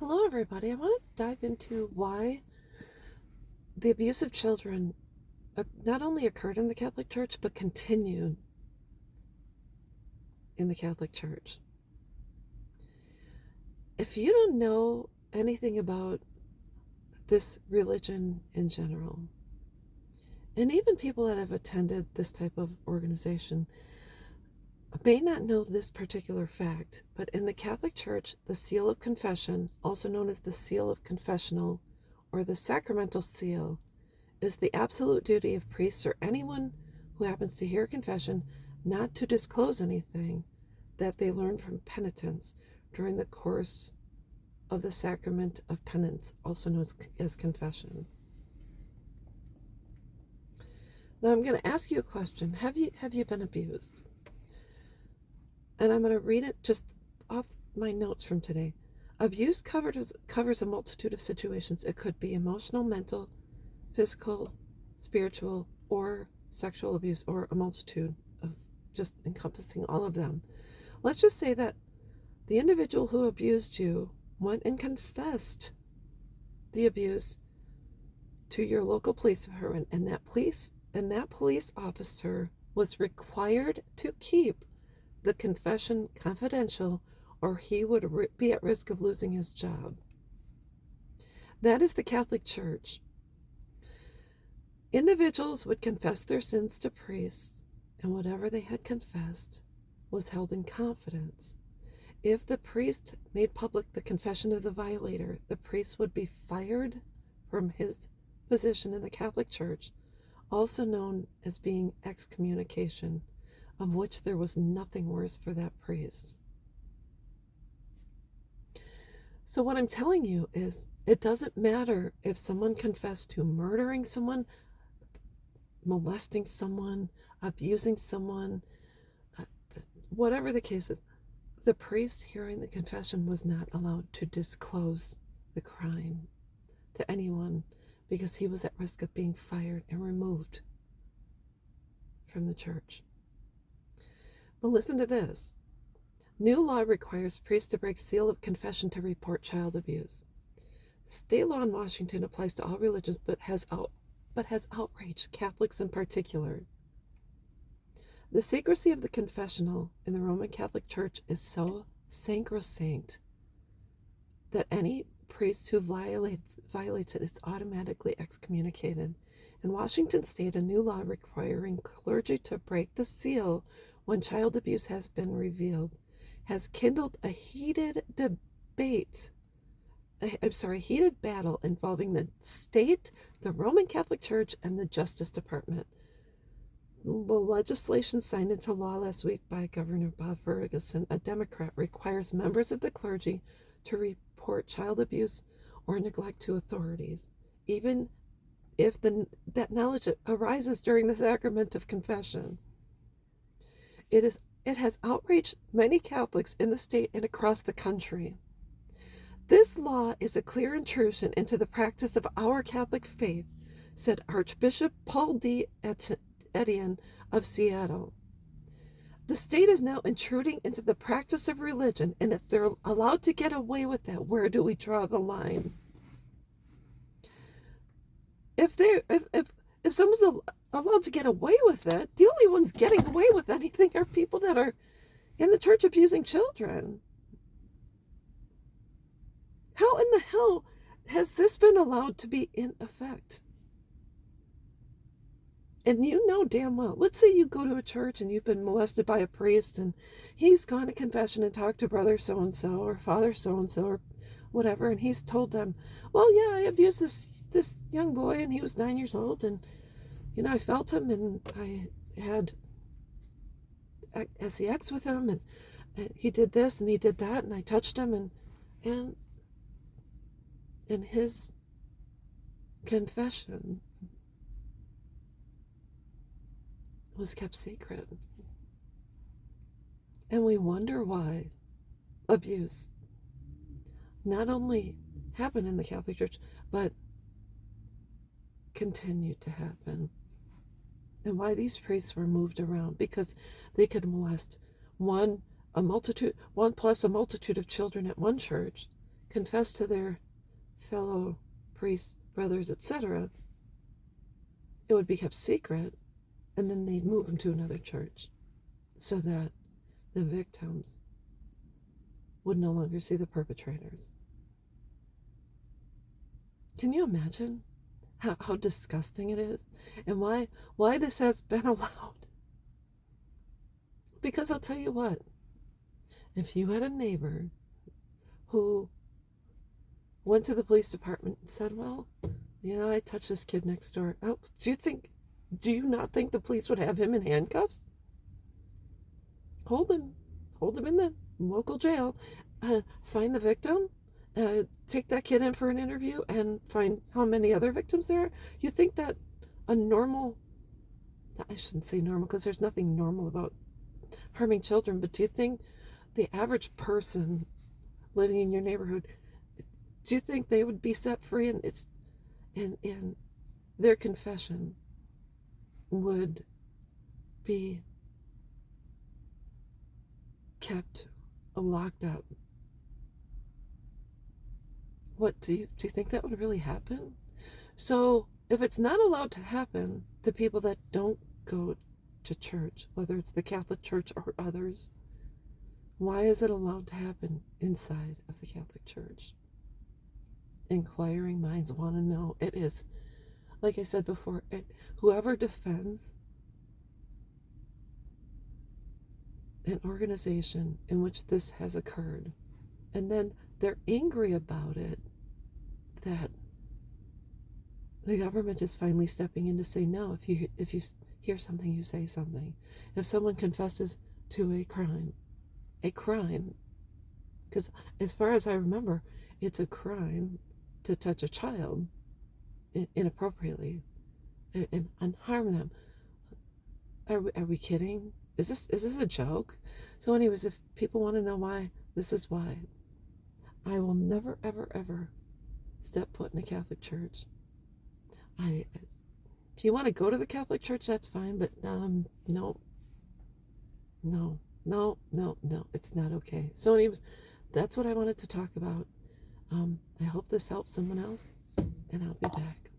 Hello, everybody. I want to dive into why the abuse of children not only occurred in the Catholic Church, but continued in the Catholic Church. If you don't know anything about this religion in general, and even people that have attended this type of organization may not know this particular fact, but in the Catholic Church, the seal of confession, also known as the seal of confessional or the sacramental seal, is the absolute duty of priests or anyone who happens to hear confession not to disclose anything that they learned from penitents during the course of the sacrament of penance, also known as confession. Now I'm going to ask you a question. Have you been abused? And I'm going to read it just off my notes from today. Abuse covers a multitude of situations. It could be emotional, mental, physical, spiritual, or sexual abuse, or a multitude of just encompassing all of them. Let's just say that the individual who abused you went and confessed the abuse to your local police department, and that police officer was required to keep the confession confidential, or he would be at risk of losing his job. That is the Catholic Church. Individuals would confess their sins to priests, and whatever they had confessed was held in confidence. If the priest made public the confession of the violator, the priest would be fired from his position in the Catholic Church, also known as being excommunication, of which there was nothing worse for that priest. So what I'm telling you is, it doesn't matter if someone confessed to murdering someone, molesting someone, abusing someone, whatever the case is, the priest hearing the confession was not allowed to disclose the crime to anyone, because he was at risk of being fired and removed from the church. But listen to this. New law requires priests to break seal of confession to report child abuse. State law in Washington applies to all religions, but has outraged Catholics in particular. The secrecy of the confessional in the Roman Catholic Church is so sacrosanct that any priest who violates it is automatically excommunicated. In Washington state, a new law requiring clergy to break the seal when child abuse has been revealed has kindled a heated battle involving the state, the Roman Catholic Church, and the Justice Department. The legislation signed into law last week by Governor Bob Ferguson, a Democrat, requires members of the clergy to report child abuse or neglect to authorities, even if that knowledge arises during the sacrament of confession. It has outraged many Catholics in the state and across the country. This law is a clear intrusion into the practice of our Catholic faith, said Archbishop Paul D. Etienne of Seattle. The state is now intruding into the practice of religion, and if they're allowed to get away with that, where do we draw the line? If someone's allowed to get away with it, the only ones getting away with anything are people that are in the church abusing children. How in the hell has this been allowed to be in effect? And you know damn well, let's say you go to a church and you've been molested by a priest, and he's gone to confession and talked to brother so-and-so or father so-and-so or whatever, and he's told them, well, yeah, I abused this young boy, and he was 9 years old, and I felt him, and I had sex with him, and he did this and he did that, and I touched him, and his confession was kept secret. And we wonder why abuse not only happened in the Catholic Church, but continued to happen. And why these priests were moved around, because they could molest one plus a multitude of children at one church, confess to their fellow priests, brothers, etc., it would be kept secret, and then they'd move them to another church so that the victims would no longer see the perpetrators. Can you imagine how disgusting it is, and why this has been allowed? Because I'll tell you what, if you had a neighbor who went to the police department and said, well, I touched this kid next door. Oh, do you not think the police would have him in handcuffs? Hold him in the local jail, find the victim, take that kid in for an interview, and find how many other victims there are. You think that a normal, I shouldn't say normal because there's nothing normal about harming children, but do you think the average person living in your neighborhood, do you think they would be set free and their confession would be kept locked up? What do you think that would really happen? So if it's not allowed to happen to people that don't go to church, whether it's the Catholic Church or others, why is it allowed to happen inside of the Catholic Church? Inquiring minds want to know. It is, like I said before, whoever defends an organization in which this has occurred, and then they're angry about it, that the government is finally stepping in to say, no, if you hear something, you say something. If someone confesses to a crime, because as far as I remember, it's a crime to touch a child inappropriately and harm them. Are we kidding? Is this a joke? So anyways, if people want to know why, this is why. I will never, ever, ever step foot in a Catholic church. If you want to go to the Catholic Church, that's fine, but no, it's not okay. So anyways, that's what I wanted to talk about. I hope this helps someone else, and I'll be back.